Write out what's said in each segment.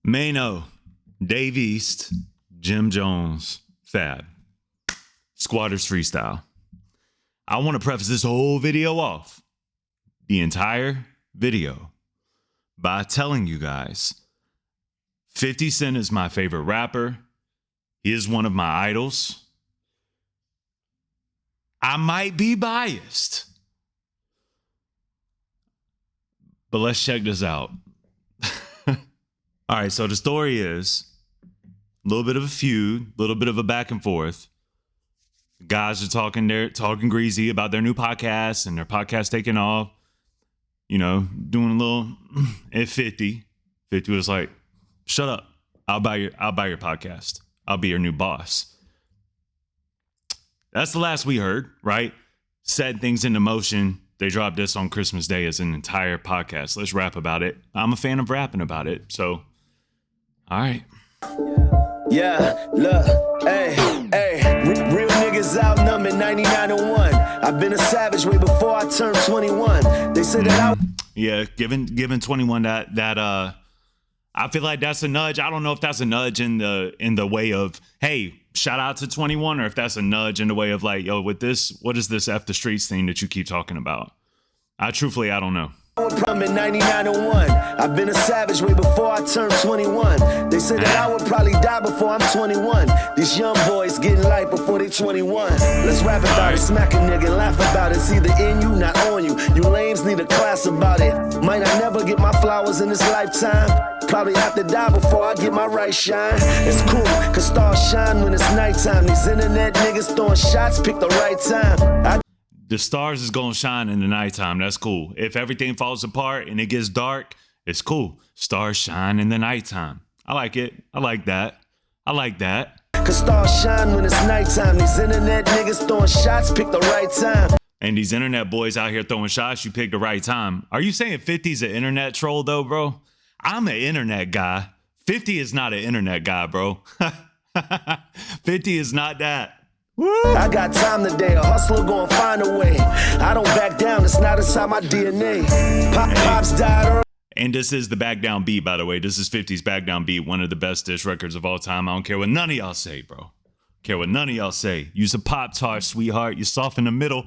Maino, Dave East, Jim Jones, FAB, Squatters Freestyle. I want to preface this whole video off, the entire video, by telling you guys 50 Cent is my favorite rapper. He is one of my idols. I might be biased, but let's check this out. All right, so the story is a little bit of a feud, a little bit of a back and forth. The guys are talking greasy about their new podcast and their podcast taking off. You know, doing a little at 50. 50 was like, "Shut up. I'll buy your podcast. I'll be your new boss." That's the last we heard, right? Set things into motion. They dropped this on Christmas Day as an entire podcast. Let's rap about it. I'm a fan of rapping about it, so all right. Yeah, look, hey, real niggas outnumbered 99-1. I've been a savage way before I turned 21. They said that yeah, giving 21 that I feel like that's a nudge. I don't know if that's a nudge in the way of, hey, shout out to 21, or if that's a nudge in the way of like, yo, with this, what is this F the streets thing that you keep talking about? I don't know. I'm in 99-1. I've been a savage way before I turned 21. They said that I would probably die before I'm 21. These young boys getting light before they 21. Let's rap about it, smack a nigga, laugh about it. It's either in you, not on you. You lames need a class about it. Might not never get my flowers in this lifetime. Probably have to die before I get my right shine. It's cool, cause stars shine when it's nighttime. These internet niggas throwing shots, pick the right time. The stars is gonna shine in the nighttime. That's cool. If everything falls apart and it gets dark, it's cool. Stars shine in the nighttime. I like it. I like that. Cause stars shine when it's nighttime. These internet niggas throwing shots, pick the right time. And these internet boys out here throwing shots, you pick the right time. Are you saying 50's an internet troll though, bro? I'm an internet guy. 50 is not an internet guy, bro. 50 is not that. Woo! I got time today, a hustler gonna find a way. I don't back down, it's not inside my DNA. Pops died early. And this is the Back Down beat, by the way. This is 50's Back Down beat, one of the best diss records of all time. I don't care what none of y'all say, bro. Care what none of y'all say. Use a Pop-Tart, sweetheart. You're soft in the middle.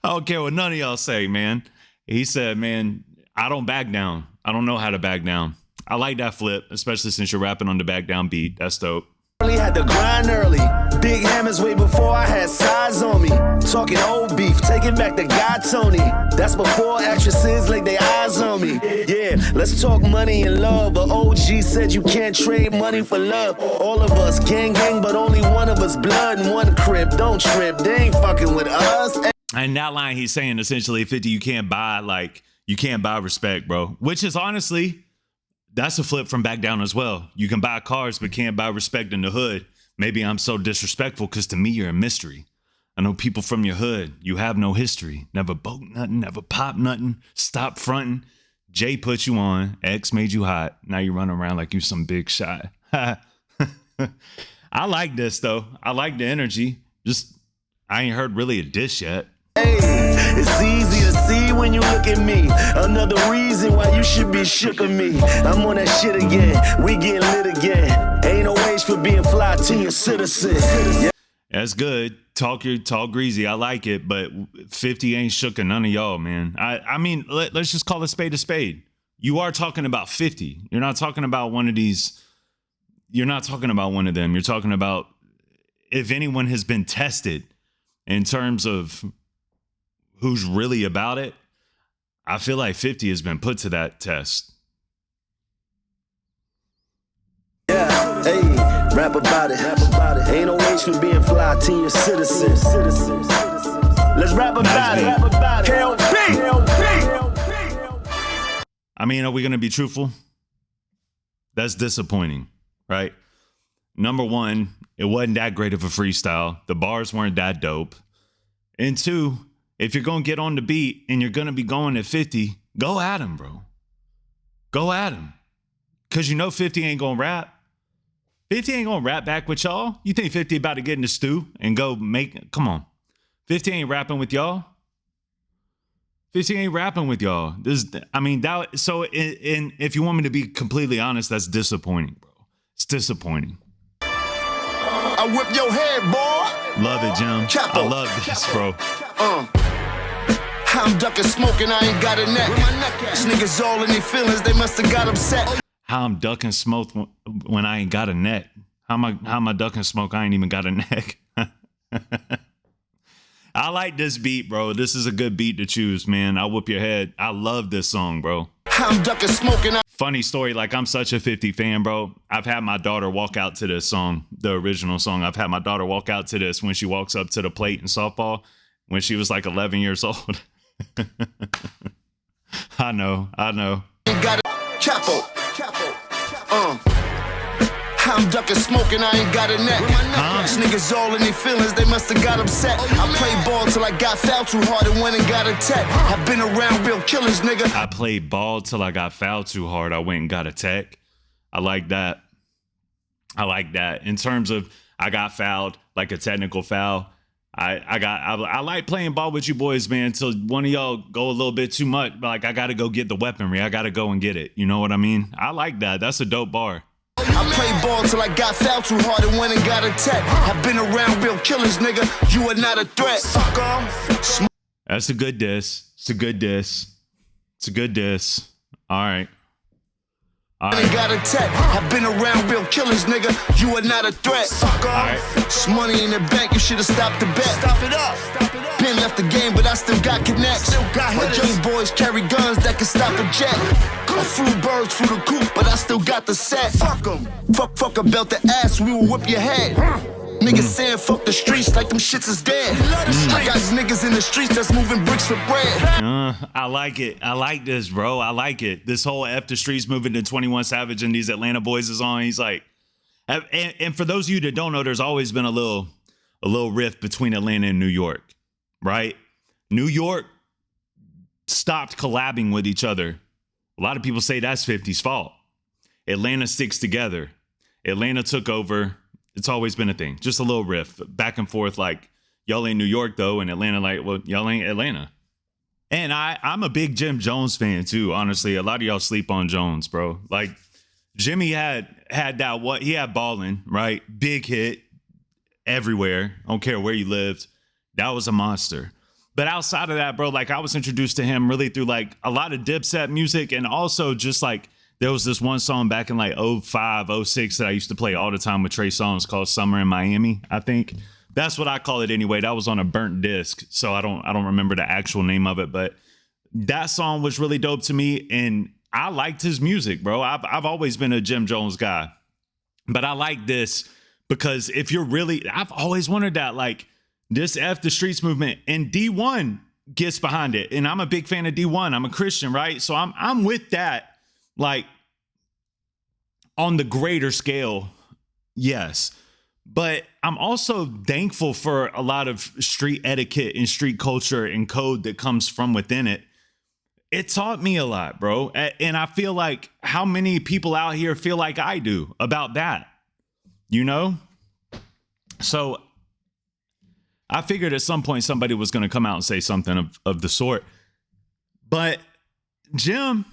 I don't care what none of y'all say, man. He said, man, I don't back down. I don't know how to back down. I like that flip, especially since you're rapping on the Back Down beat. That's dope. Had to grind early. Big hammers way before I had size on me. Talking old beef, taking back the guy Tony. That's before actresses laid their eyes on me. Yeah, let's talk money and love. But OG said you can't trade money for love. All of us gang, but only one of us blood and one crib. Don't trip, they ain't fucking with us. And that line he's saying essentially, 50, you can't buy respect, bro. Which is honestly, that's a flip from Back Down as well. You can buy cars, but can't buy respect in the hood. Maybe I'm so disrespectful because to me, you're a mystery. I know people from your hood. You have no history. Never boat nothing, never pop nothing. Stop fronting. Jay put you on. X made you hot. Now you run around like you some big shot. I like this, though. I like the energy. Just, I ain't heard really a diss yet. Hey, it's easy to see when you look at me. Another reason why you should be shook of me. I'm on that shit again. We getting lit again. Ain't no age for being fly to your citizen. Yeah. That's good. Talk greasy. I like it, but 50 ain't shook of none of y'all, man. I mean, let's just call a spade a spade. You are talking about 50. You're not talking about one of these. You're not talking about one of them. You're talking about if anyone has been tested in terms of who's really about it. I feel like 50 has been put to that test. Yeah, hey, rap about it. Ain't no age for being fly, team citizens. Let's rap about it. I mean, are we going to be truthful? That's disappointing, right? Number one, it wasn't that great of a freestyle. The bars weren't that dope. And two, if you're going to get on the beat and you're going to be going at 50, go at him, bro. Go at him. Because you know 50 ain't going to rap. 50 ain't going to rap back with y'all. You think 50 about to get in the stew and go come on. 50 ain't rapping with y'all. 50 ain't rapping with y'all. I mean, that. So, if you want me to be completely honest, that's disappointing, bro. It's disappointing. I whip your head, boy. Love it, Jim. Capo. I love this, bro. I'm ducking smoking, I ain't got a neck. These niggas all in their feelings, they must have got upset. How I'm ducking smoke when I ain't got a neck? How am I ducking smoke? I ain't even got a neck. I like this beat, bro. This is a good beat to choose, man. I'll whoop your head. I love this song, bro. I'm ducking smoking. Funny story, like I'm such a 50 fan, bro. I've had my daughter walk out to this song, the original song. I've had my daughter walk out to this when she walks up to the plate in softball when she was like 11 years old. I know. Got a capo. I'm ducking smoking, I ain't got a neck. These niggas all in their feelings, they must have got upset. I played ball till I got fouled too hard and went and got a tech. I've been around real killers, nigga. I played ball till I got fouled too hard. I went and got a tech. I like that. In terms of I got fouled, like a technical foul. I like playing ball with you boys, man, till one of y'all go a little bit too much. Like, I got to go get the weaponry. I got to go and get it. You know what I mean? I like that. That's a dope bar. I played ball till I got fouled too hard and went and got a tech. I've been around real killers, nigga. You are not a threat. That's a good diss. It's a good diss. All right. I got a tech. I've been around real killers, nigga. You are not a threat. Right. It's money in the bank, you should have stopped the bet. Stop it up. Been left the game, but I still got connects. My young boys carry guns that can stop a jet. I flew birds through the coop, but I still got the set. Fuck them. Fuck about the ass, we will whip your head. Niggas saying fuck the streets like them shits is dead. I got niggas in the streets that's moving bricks for bread. I like it. I like this, bro. I like it. This whole F the streets moving to 21 Savage and these Atlanta boys is on. He's like, and for those of you that don't know, there's always been a little rift between Atlanta and New York, right? New York stopped collabing with each other. A lot of people say that's 50's fault. Atlanta sticks together. Atlanta took over. It's always been a thing. Just a little riff back and forth. Like, y'all ain't New York though, and Atlanta like, well, y'all ain't Atlanta. And I'm a big Jim Jones fan too. Honestly, a lot of y'all sleep on Jones, bro. Like, Jimmy had that what he had balling, right? Big hit everywhere. I don't care where you lived. That was a monster. But outside of that, bro, like I was introduced to him really through like a lot of Dipset music, and also just like there was this one song back in like 05, 06 that I used to play all the time with Trey Songz called Summer in Miami, I think. That's what I call it anyway. That was on a burnt disc, so I don't remember the actual name of it, but that song was really dope to me, and I liked his music, bro. I've always been a Jim Jones guy, but I like this because if you're really, I've always wondered that, like this F the Streets movement, and D1 gets behind it, and I'm a big fan of D1. I'm a Christian, right? So I'm with that. Like, on the greater scale, yes. But I'm also thankful for a lot of street etiquette and street culture and code that comes from within it. It taught me a lot, bro. And I feel like how many people out here feel like I do about that, you know? So I figured at some point somebody was going to come out and say something of the sort. But Jim,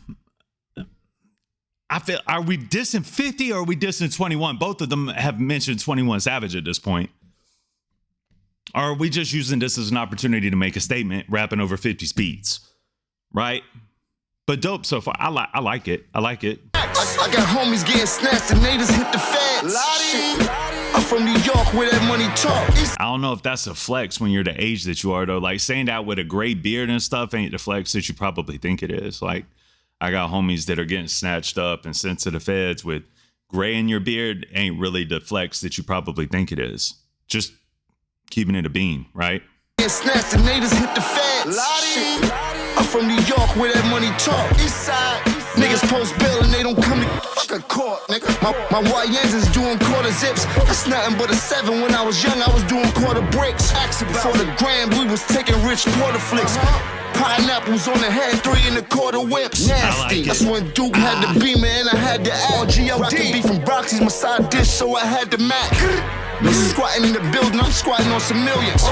I feel, are we dissing 50 or are we dissing 21? Both of them have mentioned 21 Savage at this point. Or are we just using this as an opportunity to make a statement, rapping over 50's beats? Right? But dope so far. I like it. I like it. I got homies getting snatched and they just hit the feds. I'm from New York where that money talk. I don't know if that's a flex when you're the age that you are, though. Like, saying that with a gray beard and stuff ain't the flex that you probably think it is. Like, I got homies that are getting snatched up and sent to the feds with gray in your beard ain't really the flex that you probably think it is. Just keeping it a bean, right? Get snatched and they just hit the feds. I'm from New York where that money talk. East side. Niggas post bail and they don't come to fucking court, nigga. My YNs is doing quarter zips. That's nothing but a 7. When I was young, I was doing quarter bricks. Before the gram, we was taking rich porter flicks. Pineapples on the head, 3 in the quarter whips. Nasty. That's when Duke had the Beamer and I had the RGLD. Rockin' beef from Broxy's my side dish, so I had the Mac. Niggas squatting in the building, I'm squatting on some millions.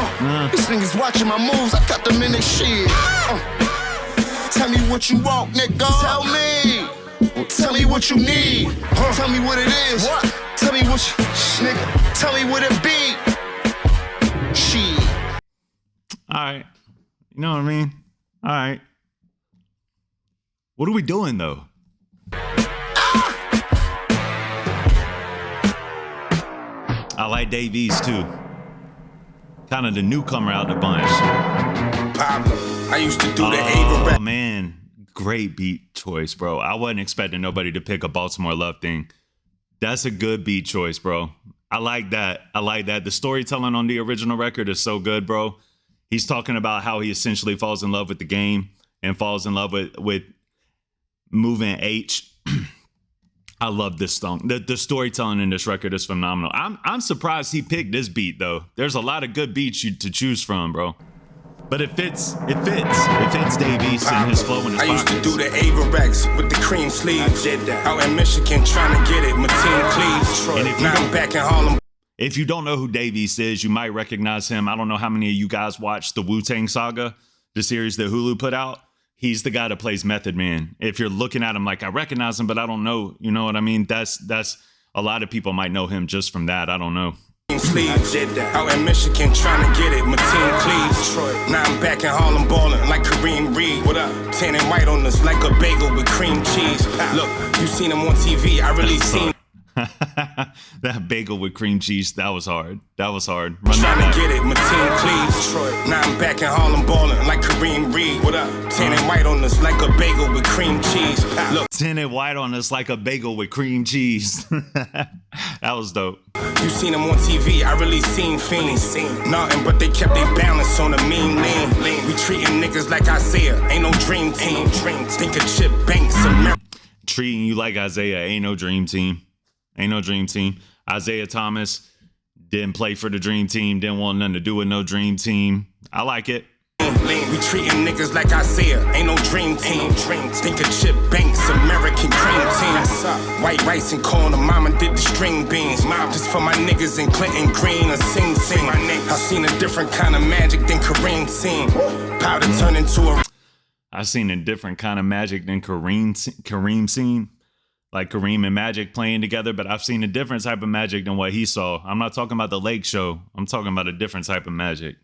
These niggas watching my moves, I got them in their shit. Tell me what you want, nigga. Tell me. Tell me what you need. Tell me what it is. What? Tell me what you, nigga. Tell me what it be. Shit. All right. You know what I mean? All right. What are we doing though? I like Dave East too. Kind of the newcomer out the bunch. Pablo, I used to do the Ava rap. Oh man, great beat choice, bro. I wasn't expecting nobody to pick a Baltimore Love thing. That's a good beat choice, bro. I like that. I like that. The storytelling on the original record is so good, bro. He's talking about how he essentially falls in love with the game and falls in love with moving H. I love this song. The storytelling in this record is phenomenal. I'm surprised he picked this beat though. There's a lot of good beats to choose from, bro. But it fits Dave East and his flow and his I used pockets. to do the Ava Rex with the cream sleeves. Out in Michigan trying to get it. Mateen Cleaves. Now I'm back in Harlem. If you don't know who Dave East is, you might recognize him. I don't know how many of you guys watched the Wu-Tang Saga, the series that Hulu put out. He's the guy that plays Method Man. If you're looking at him like, I recognize him, but I don't know. You know what I mean? That's a lot of people might know him just from that. I don't know. Sleeves. Out in Michigan trying to get it. Mateen Cleaves. Now I'm back in Harlem ballin' like Kareem Reed. What up? Tan and white on us like a bagel with cream cheese. Look, you seen him on TV. I really seen that bagel with cream cheese, that was hard. That was hard. Trying to get it, Mateen Cleaves. Now I'm back in Harlem ballin' like Kareem Reed. What up? Tan and white on us like a bagel with cream cheese. Look, tin and white on us like a bagel with cream cheese. That was dope. You seen them on TV, I really seen fiends. Nothing but they kept their balance on a mean lean. We treating niggas like Isaiah, ain't no dream team. Think of Chip Banks, treating you like Isaiah, ain't no dream team. Ain't no dream team. Isaiah Thomas didn't play for the dream team, didn't want nothing to do with no dream team. I like it. We treating niggas like Isaiah, ain't no dream team. Think of Chip Banks, American cream team. White rice and corn, mama did the string beans. Just for my niggas in Clinton Green or Sing Sing. I seen a different kind of magic than Kareem seen. Powder turn into a... I seen a different kind of magic than Kareem seen. Like Kareem and Magic playing together, but I've seen a different type of magic than what he saw. I'm not talking about the Lake Show. I'm talking about a different type of magic.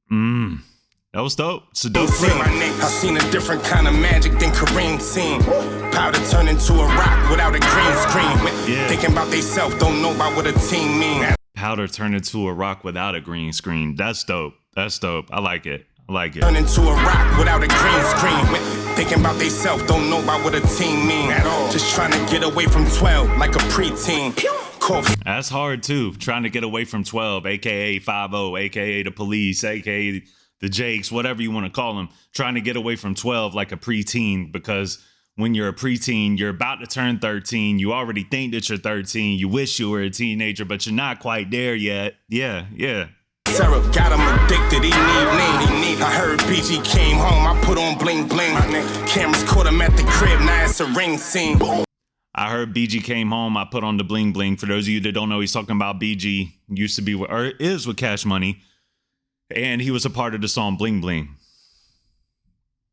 That was dope. It's a dope flip. I seen a different kind of magic than Kareem seen. Powder turn into a rock without a green screen. Yeah. Thinking about they self, don't know about what a team mean. Powder turn into a rock without a green screen. That's dope. That's dope. I like it. I like it. Turn into a rock without a green screen. Thinking about they self, don't know about what a team mean at all. Just trying to get away from 12 like a preteen. That's hard too. Trying to get away from 12, aka 50, aka the police, aka the Jakes, whatever you want to call them. Trying to get away from 12 like a preteen, because when you're a preteen, you're about to turn 13. You already think that you're 13. You wish you were a teenager, but you're not quite there yet. Yeah. Sarah got him addicted, he need lean. I heard BG came home, I put on bling bling. Cameras caught him at the crib, now it's a ring scene. I heard BG came home, I put on the bling bling. For those of you that don't know, he's talking about BG. Used to be with, or is with Cash Money. And he was a part of the song Bling Bling.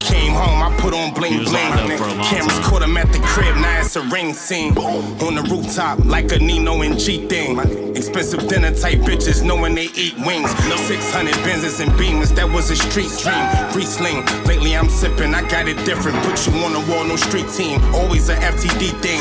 Came home, I put on bling bling. Cameras caught him at the crib, now it's a ring scene. On the rooftop, like a Nino and G thing. Expensive dinner type bitches, knowing they eat wings. 600 Benzes and Beamers, that was a street dream. Free sling, lately I'm sipping, I got it different. Put you on the wall, no street team. Always a FTD thing.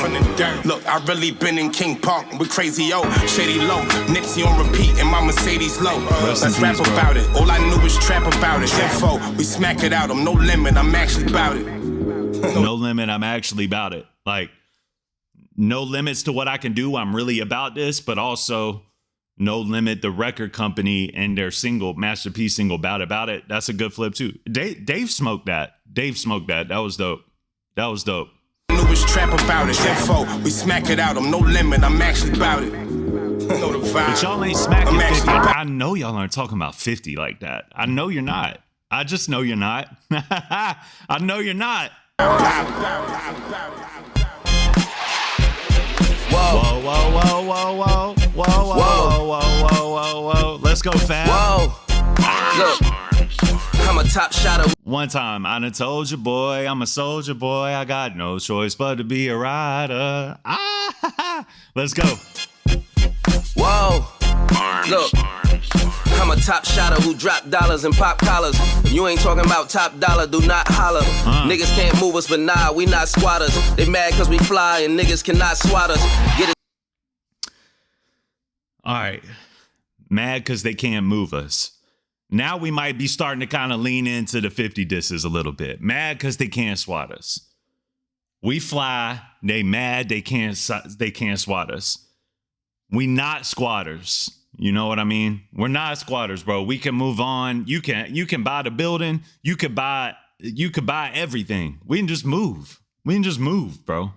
Look, I really been in King Park with Crazy O, Shady Low, Nipsey on repeat, and my Mercedes low. Let's rap about it. All I knew was trap about it. Info, we smack it out, I'm no limit. I'm actually about it. No limit, I'm actually about it. Like, no limits to what I can do. I'm really about this, but also No Limit, the record company, and their single, Masterpiece single, About It. That's a good flip too. Dave smoked that. That was dope. I knew it's trap about it. Info, we smack it out. I'm no limit. I'm actually about it. But y'all ain't smacking 50. I know y'all aren't talking about 50 like that. I know you're not. I just know you're not. I know you're not. Whoa. Let's go, Fab. Whoa. Look. I'm a top shotter. One time, I done told you, boy, I'm a soldier, boy. I got no choice but to be a rider. Let's go. Whoa. Look. I'm a top shotter who drop dollars and pop collars. If you ain't talking about top dollar, do not holler. Niggas can't move us, but nah, we not squatters. They mad cause we fly and niggas cannot swat us. Get it. All right. Mad cause they can't move us. Now we might be starting to kind of lean into the 50 disses a little bit. Mad cause they can't swat us. We fly, they mad, they can't swat us. We not squatters. You know what I mean? We're not squatters, bro. We can move on. You can buy the building. You could buy everything. We can just move. We can just move, bro.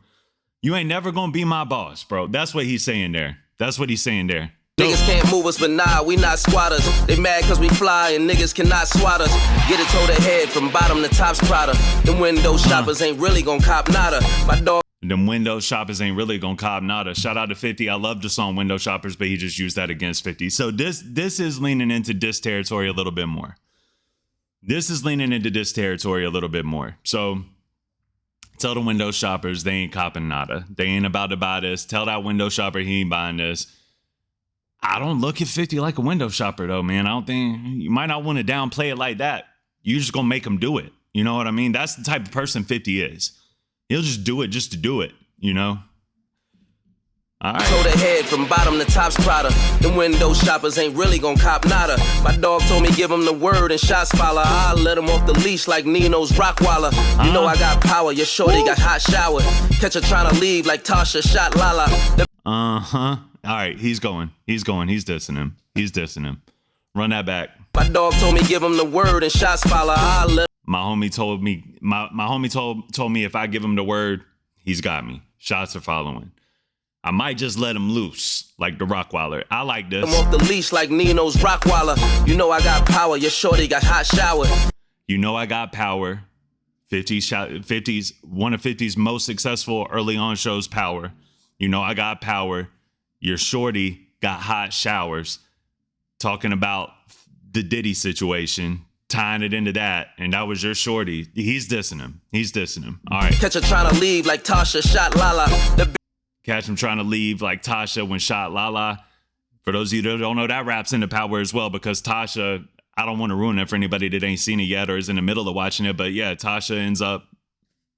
You ain't never gonna be my boss, bro. That's what he's saying there. That's what he's saying there. Niggas can't move us, but nah, we not squatters. They mad cause we fly and niggas cannot swat us. Get it toe to head from bottom to top's Prada. Them window shoppers ain't really gon' cop nada. My dog. Them window shoppers ain't really gonna cop nada. Shout out to 50. I love the song Window Shoppers, but he just used that against 50. So this is leaning into diss territory a little bit more. This is leaning into diss territory a little bit more. So tell the window shoppers they ain't copping nada. They ain't about to buy this. Tell that window shopper he ain't buying this. I don't look at 50 like a window shopper though, man. I don't think you might not want to downplay it like that. You just gonna make him do it. You know what I mean? That's the type of person 50 is. He'll just do it just to do it, you know? All right. Toe to head from bottom to top's Prada. Them window shoppers ain't really gon' cop nada. My dog told me give him the word and shots follow. I let him off the leash like Nino's Rockwaller. You know I got power, your shorty got hot shower. Catch her trying to leave like Tasha shot Lala. All right, he's going. He's dissing him. Run that back. My dog told me give him the word and shots follow. I let My homie told me, my homie told me if I give him the word, he's got me. Shots are following. I might just let him loose like the Rockwaller. I like this. I'm off the leash like Nino's Rockwaller. You know I got power, your shorty got hot shower. You know I got power. 50's one of 50's most successful early on shows, Power. You know I got power. Your shorty got hot showers. Talking about the Diddy situation. Tying it into that, and that was your shorty. He's dissing him. All right. Catch her trying to leave like Tasha shot Lala. Catch him trying to leave like Tasha when shot Lala. For those of you that don't know, that raps into Power as well, because Tasha, I don't want to ruin it for anybody that ain't seen it yet or is in the middle of watching it, but yeah, Tasha ends up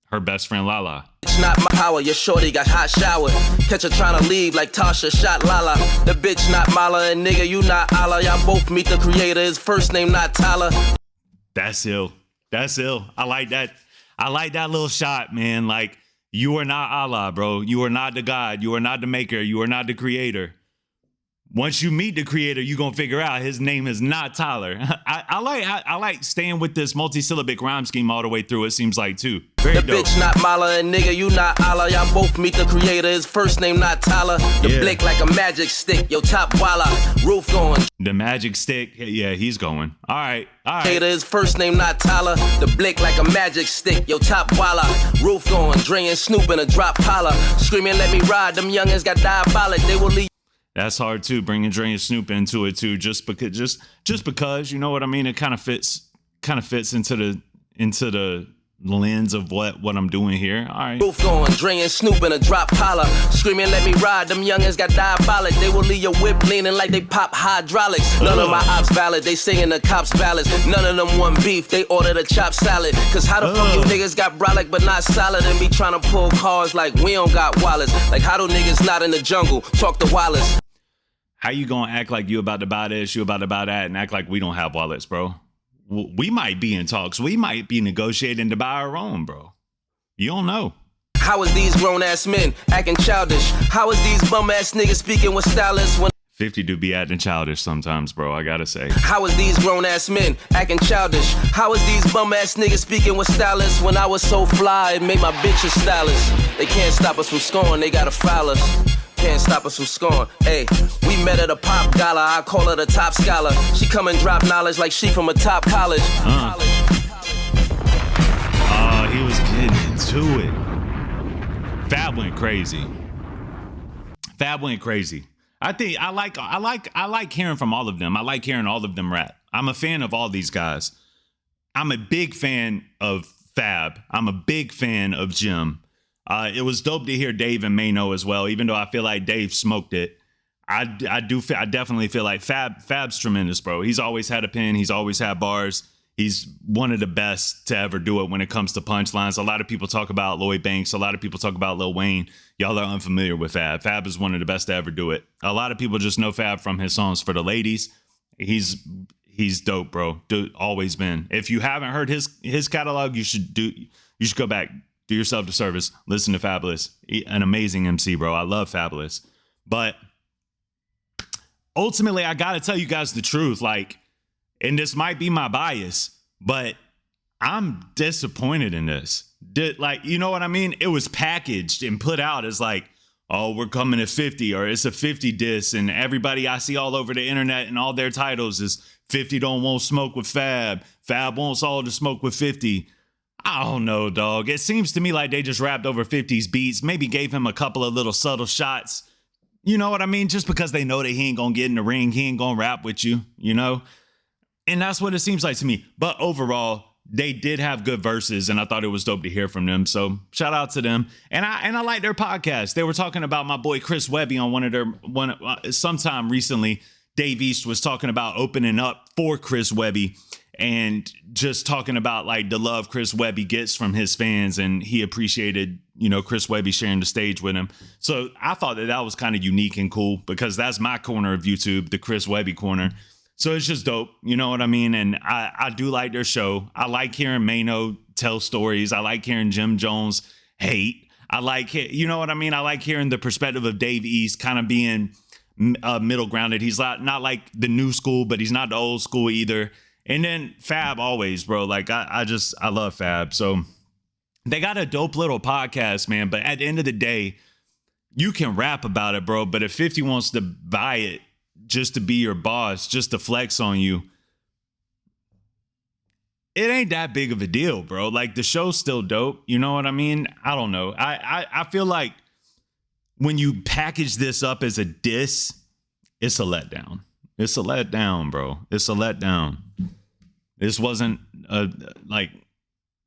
her best friend Lala. It's not my power, your shorty got hot shower. Catch her trying to leave like Tasha shot Lala. The bitch not Mala, and nigga you not Allah. Y'all both meet the creator, his first name not Tyler. That's ill. I like that. I like that little shot, man. Like, you are not Allah, bro. You are not the God. You are not the maker. You are not the creator. Once you meet the creator, you're going to figure out his name is not Tyler. I like staying with this multi-syllabic rhyme scheme all the way through, it seems like, too. Very the dope. Bitch not Mala, and nigga you not Allah. Y'all both meet the creator, his first name not Tyler. The blick like a magic stick, yo top walla. Roof going. The magic stick, yeah, he's going. All right. His first name not Tyler. The blick like a magic stick, yo top walla. Roof going, Dre and Snoop in a drop collar. Screaming let me ride, them youngins got diabolic. They will leave. That's hard too, bringing Dre and Snoop into it too, just because, you know what I mean? It kind of fits into the lens of what I'm doing here. All right. Roof going, Dre and Snoop in a drop collar. Screaming let me ride, them youngins got diabolic. They will leave your whip leaning like they pop hydraulics. None of my ops valid, they singing the cops ballads. None of them want beef, they ordered a chopped salad. Cause how the fuck you niggas got brolic but not solid, and be trying to pull cars like we don't got wallets. Like how do niggas not in the jungle talk to Wallace? How you gonna act like you about to buy this, you about to buy that, and act like we don't have wallets, bro? We might be in talks. We might be negotiating to buy our own, bro. You don't know. How is these grown-ass men acting childish? How is these bum-ass niggas speaking with stylists when 50 do be acting childish sometimes, bro, I gotta say. How is these grown-ass men acting childish? How is these bum-ass niggas speaking with stylists when I was so fly and made my bitch a stylist? They can't stop us from scoring, they gotta foul us. Can't stop us from scoring. Hey, we met at a pop gala. I call her the top scholar. She come and drop knowledge like she from a top college. Oh, he was getting into it. Fab went crazy. I think I like hearing from all of them. I like hearing all of them rap. I'm a fan of all these guys. I'm a big fan of Fab. I'm a big fan of Jim. It was dope to hear Dave and Maino as well, even though I feel like Dave smoked it. I definitely feel like Fab's tremendous, bro. He's always had a pen. He's always had bars. He's one of the best to ever do it when it comes to punchlines. A lot of people talk about Lloyd Banks. A lot of people talk about Lil Wayne. Y'all are unfamiliar with Fab. Fab is one of the best to ever do it. A lot of people just know Fab from his songs for the ladies. He's dope, bro. Always been. If you haven't heard his catalog, you should go back, do yourself the service, listen to Fabolous. An amazing MC, bro. I love Fabolous. But ultimately, I gotta tell you guys the truth. Like, and this might be my bias, but I'm disappointed in this. Like, you know what I mean? It was packaged and put out as like, oh, we're coming to 50, or it's a 50 diss, and everybody I see all over the internet and all their titles is 50 don't want smoke with Fab. Fab wants all the smoke with 50. I don't know, dog. It seems to me like they just rapped over 50's beats, maybe gave him a couple of little subtle shots. You know what I mean? Just because they know that he ain't gonna get in the ring, he ain't gonna rap with you, you know? And that's what it seems like to me. But overall, they did have good verses, and I thought it was dope to hear from them. So shout out to them. And I like their podcast. They were talking about my boy Chris Webby on sometime recently. Dave East was talking about opening up for Chris Webby and just talking about like the love Chris Webby gets from his fans, and he appreciated, you know, Chris Webby sharing the stage with him. So I thought that was kind of unique and cool, because that's my corner of YouTube, the Chris Webby corner. So it's just dope, you know what I mean? And I do like their show. I like hearing Maino tell stories. I like hearing Jim Jones hate. I like, you know what I mean? I like hearing the perspective of Dave East kind of being middle grounded. He's not like the new school, but he's not the old school either. And then Fab always, bro. Like I love Fab. So they got a dope little podcast, man. But at the end of the day, you can rap about it, bro. But if 50 wants to buy it just to be your boss, just to flex on you, it ain't that big of a deal, bro. Like, the show's still dope. You know what I mean? I don't know. I feel like when you package this up as a diss, it's a letdown. It's a letdown, bro. It's a letdown. This wasn't like,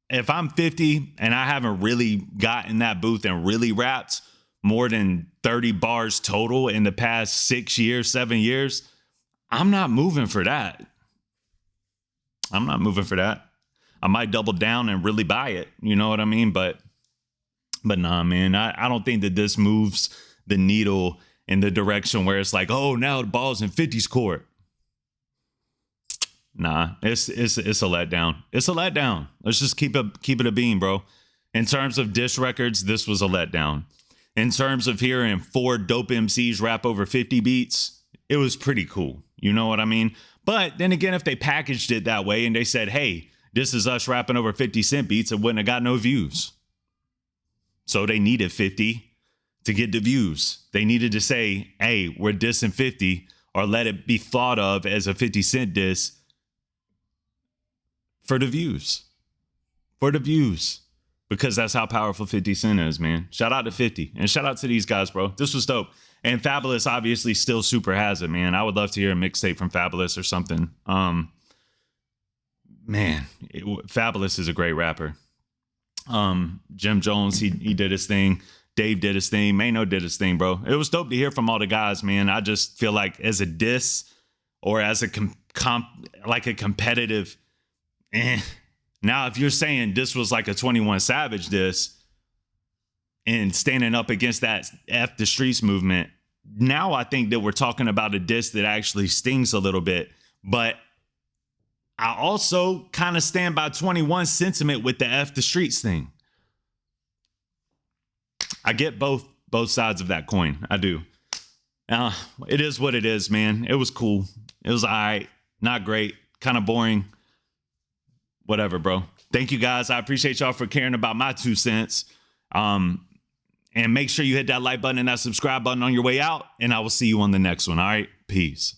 if I'm 50 and I haven't really got in that booth and really rapped more than 30 bars total in the past 7 years, I'm not moving for that. I'm not moving for that. I might double down and really buy it. You know what I mean? But nah, man, I don't think that this moves the needle in the direction where it's like, oh, now the ball's in 50's court. Nah, it's a letdown. It's a letdown. Let's just keep it a beam, bro. In terms of diss records, this was a letdown. In terms of hearing 4 dope MCs rap over 50 beats, it was pretty cool. You know what I mean? But then again, if they packaged it that way and they said, hey, this is us rapping over 50 Cent beats, it wouldn't have got no views. So they needed 50 to get the views. They needed to say, hey, we're dissing 50, or let it be thought of as a 50 Cent diss for the views. For the views. Because that's how powerful 50 Cent is, man. Shout out to 50. And shout out to these guys, bro. This was dope. And Fabolous obviously still super has it, man. I would love to hear a mixtape from Fabolous or something. Fabolous is a great rapper. Jim Jones, he did his thing. Dave did his thing. Maino did his thing, bro. It was dope to hear from all the guys, man. I just feel like as a diss or as a competitive, Now, if you're saying this was like a 21 Savage diss and standing up against that F the Streets movement, now I think that we're talking about a diss that actually stings a little bit. But I also kind of stand by 21's sentiment with the F the Streets thing. I get both sides of that coin. I do. It is what it is, man. It was cool. It was all right. Not great. Kind of boring. Whatever, bro. Thank you, guys. I appreciate y'all for caring about my 2 cents. And make sure you hit that like button and that subscribe button on your way out. And I will see you on the next one. All right. Peace.